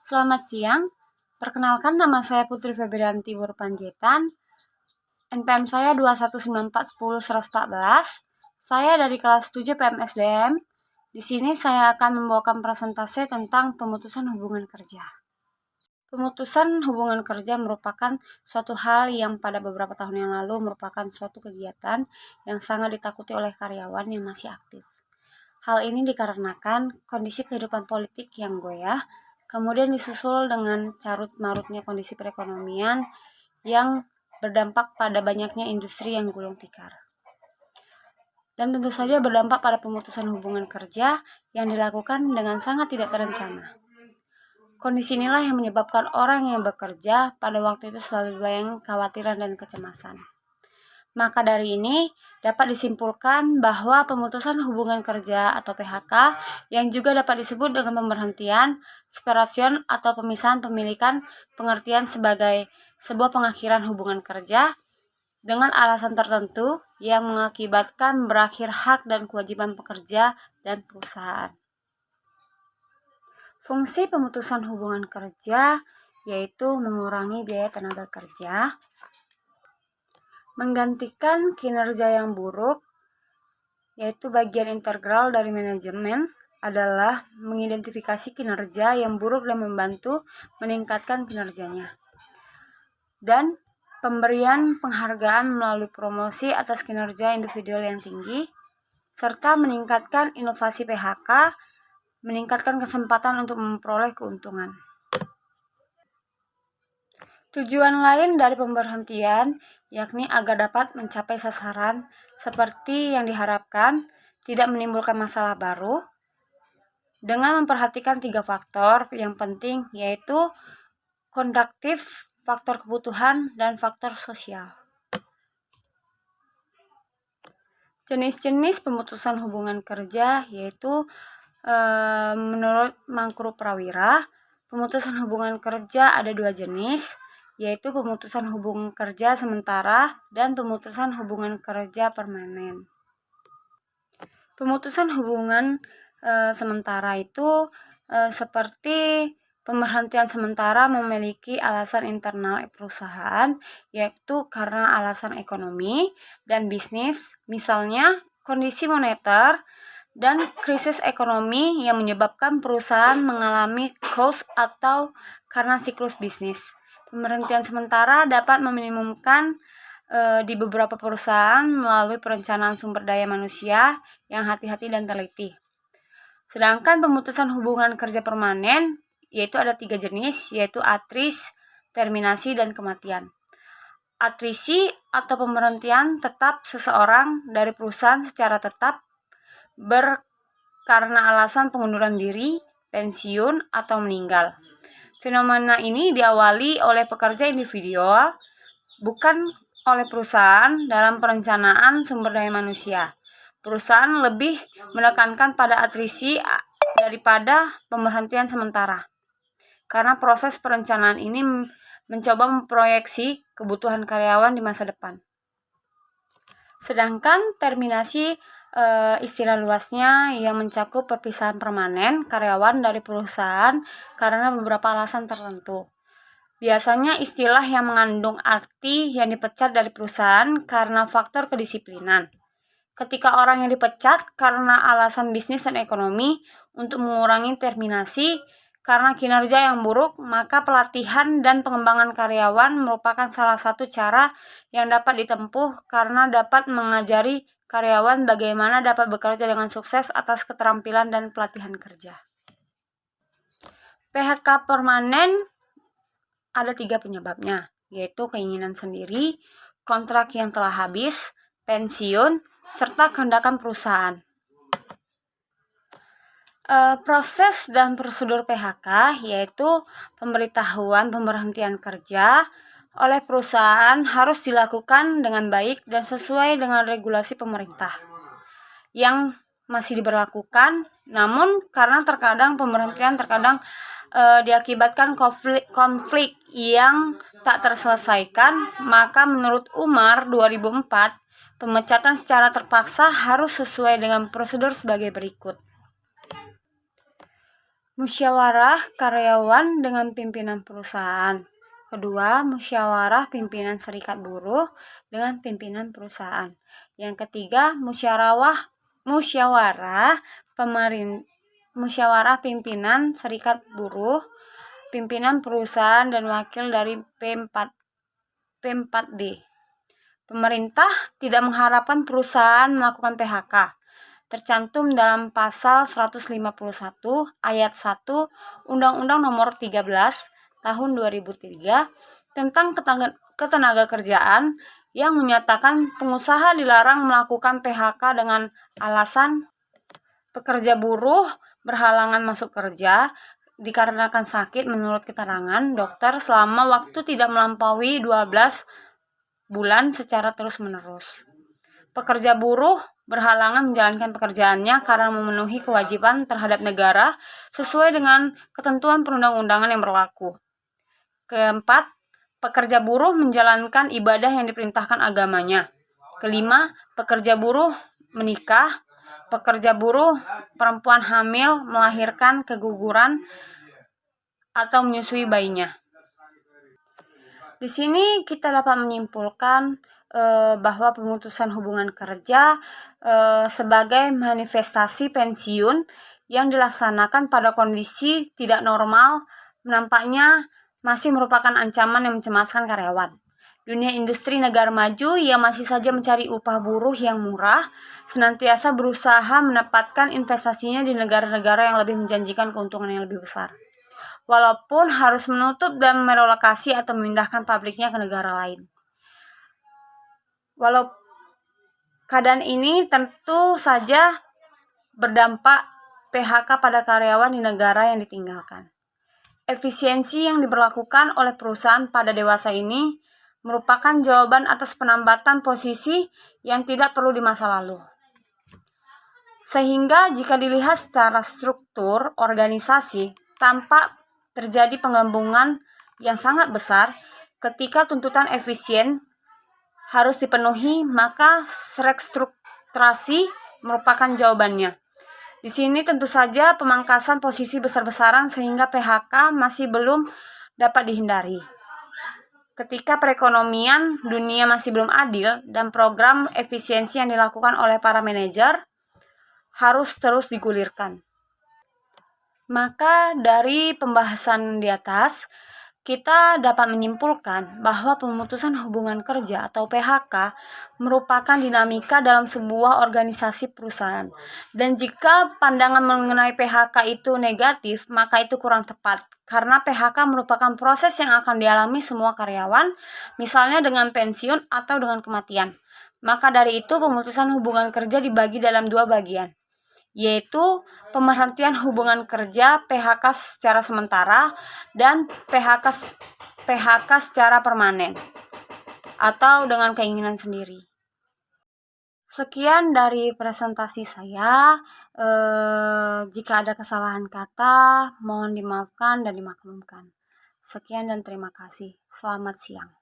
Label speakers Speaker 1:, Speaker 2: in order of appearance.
Speaker 1: Selamat siang, perkenalkan nama saya Putri Febrianti Panjaitan. NPM saya 219410114. Saya dari kelas 7 PMSDM. Di sini saya akan membawakan presentasi tentang pemutusan hubungan kerja. Pemutusan hubungan kerja merupakan suatu hal yang pada beberapa tahun yang lalu merupakan suatu kegiatan yang sangat ditakuti oleh karyawan yang masih aktif. Hal ini dikarenakan kondisi kehidupan politik yang goyah, kemudian disusul dengan carut-marutnya kondisi perekonomian yang berdampak pada banyaknya industri yang gulung tikar. Dan tentu saja berdampak pada pemutusan hubungan kerja yang dilakukan dengan sangat tidak terencana. Kondisi inilah yang menyebabkan orang yang bekerja pada waktu itu selalu dibayangi kekhawatiran dan kecemasan. Maka dari ini dapat disimpulkan bahwa pemutusan hubungan kerja atau PHK yang juga dapat disebut dengan pemberhentian, separation atau pemisahan pemilikan pengertian sebagai sebuah pengakhiran hubungan kerja dengan alasan tertentu yang mengakibatkan berakhir hak dan kewajiban pekerja dan perusahaan. Fungsi pemutusan hubungan kerja yaitu mengurangi biaya tenaga kerja, menggantikan kinerja yang buruk, yaitu bagian integral dari manajemen adalah mengidentifikasi kinerja yang buruk dan membantu meningkatkan kinerjanya. Dan pemberian penghargaan melalui promosi atas kinerja individual yang tinggi, serta meningkatkan inovasi PHK, meningkatkan kesempatan untuk memperoleh keuntungan. Tujuan lain dari pemberhentian yakni agar dapat mencapai sasaran seperti yang diharapkan, tidak menimbulkan masalah baru, dengan memperhatikan 3 faktor yang penting yaitu konduktif, faktor kebutuhan, dan faktor sosial. Jenis-jenis pemutusan hubungan kerja yaitu menurut Mangkurup Prawira, pemutusan hubungan kerja ada 2 jenis, yaitu pemutusan hubungan kerja sementara dan pemutusan hubungan kerja permanen. Pemutusan hubungan sementara itu seperti pemberhentian sementara memiliki alasan internal perusahaan, yaitu karena alasan ekonomi dan bisnis, misalnya kondisi moneter dan krisis ekonomi yang menyebabkan perusahaan mengalami close atau karena siklus bisnis. Pemberhentian sementara dapat meminimumkan di beberapa perusahaan melalui perencanaan sumber daya manusia yang hati-hati dan teliti. Sedangkan pemutusan hubungan kerja permanen yaitu ada 3 jenis, yaitu atris, terminasi, dan kematian. Atrisi atau pemberhentian tetap seseorang dari perusahaan secara tetap karena alasan pengunduran diri, pensiun, atau meninggal. Fenomena ini diawali oleh pekerja individual, bukan oleh perusahaan dalam perencanaan sumber daya manusia. Perusahaan lebih menekankan pada atrisi daripada pemberhentian sementara, karena proses perencanaan ini mencoba memproyeksi kebutuhan karyawan di masa depan. Sedangkan terminasi istilah luasnya yang mencakup perpisahan permanen karyawan dari perusahaan karena beberapa alasan tertentu. Biasanya istilah yang mengandung arti yang dipecat dari perusahaan karena faktor kedisiplinan. Ketika orang yang dipecat karena alasan bisnis dan ekonomi untuk mengurangi terminasi karena kinerja yang buruk, maka pelatihan dan pengembangan karyawan merupakan salah satu cara yang dapat ditempuh karena dapat mengajari karyawan bagaimana dapat bekerja dengan sukses atas keterampilan dan pelatihan kerja. PHK permanen ada 3 penyebabnya, yaitu keinginan sendiri, kontrak yang telah habis, pensiun, serta kehendakan perusahaan. Proses dan prosedur PHK yaitu pemberitahuan pemberhentian kerja oleh perusahaan harus dilakukan dengan baik dan sesuai dengan regulasi pemerintah yang masih diberlakukan. Namun karena terkadang pemberhentian diakibatkan konflik yang tak terselesaikan, maka menurut Umar 2004, pemecatan secara terpaksa harus sesuai dengan prosedur sebagai berikut. musyawarah karyawan dengan pimpinan perusahaan. Kedua, musyawarah pimpinan serikat buruh dengan pimpinan perusahaan. Yang ketiga, musyawarah pimpinan serikat buruh, pimpinan perusahaan dan wakil dari P4D. Pemerintah tidak mengharapkan perusahaan melakukan PHK. Tercantum dalam pasal 151 ayat 1 Undang-Undang Nomor 13 Tahun 2003 tentang ketenagakerjaan yang menyatakan pengusaha dilarang melakukan PHK dengan alasan pekerja buruh berhalangan masuk kerja dikarenakan sakit menurut keterangan dokter selama waktu tidak melampaui 12 bulan secara terus-menerus. Pekerja buruh berhalangan menjalankan pekerjaannya karena memenuhi kewajiban terhadap negara sesuai dengan ketentuan perundang-undangan yang berlaku. Keempat, pekerja buruh menjalankan ibadah yang diperintahkan agamanya. Kelima, pekerja buruh menikah. Pekerja buruh perempuan hamil, melahirkan, keguguran, atau menyusui bayinya. Di sini kita dapat menyimpulkan bahwa pemutusan hubungan kerja sebagai manifestasi pensiun yang dilaksanakan pada kondisi tidak normal nampaknya masih merupakan ancaman yang mencemaskan karyawan. Dunia industri negara maju yang masih saja mencari upah buruh yang murah, senantiasa berusaha menempatkan investasinya di negara-negara yang lebih menjanjikan keuntungan yang lebih besar. Walaupun harus menutup dan merelokasi atau memindahkan pabriknya ke negara lain. Walau keadaan ini tentu saja berdampak PHK pada karyawan di negara yang ditinggalkan. Efisiensi yang diberlakukan oleh perusahaan pada dewasa ini merupakan jawaban atas penambatan posisi yang tidak perlu di masa lalu. Sehingga jika dilihat secara struktur organisasi, tampak terjadi penggelembungan yang sangat besar ketika tuntutan efisien harus dipenuhi, maka restrukturasi merupakan jawabannya. Di sini tentu saja pemangkasan posisi besar-besaran sehingga PHK masih belum dapat dihindari. Ketika perekonomian dunia masih belum adil dan program efisiensi yang dilakukan oleh para manajer harus terus digulirkan. Maka dari pembahasan di atas, kita dapat menyimpulkan bahwa pemutusan hubungan kerja atau PHK merupakan dinamika dalam sebuah organisasi perusahaan. Dan jika pandangan mengenai PHK itu negatif, maka itu kurang tepat. Karena PHK merupakan proses yang akan dialami semua karyawan, misalnya dengan pensiun atau dengan kematian. Maka dari itu pemutusan hubungan kerja dibagi dalam dua bagian, yaitu pemberhentian hubungan kerja PHK secara sementara dan PHK secara permanen atau dengan keinginan sendiri. Sekian dari presentasi saya. Jika ada kesalahan kata, mohon dimaafkan dan dimaklumkan. Sekian dan terima kasih. Selamat siang.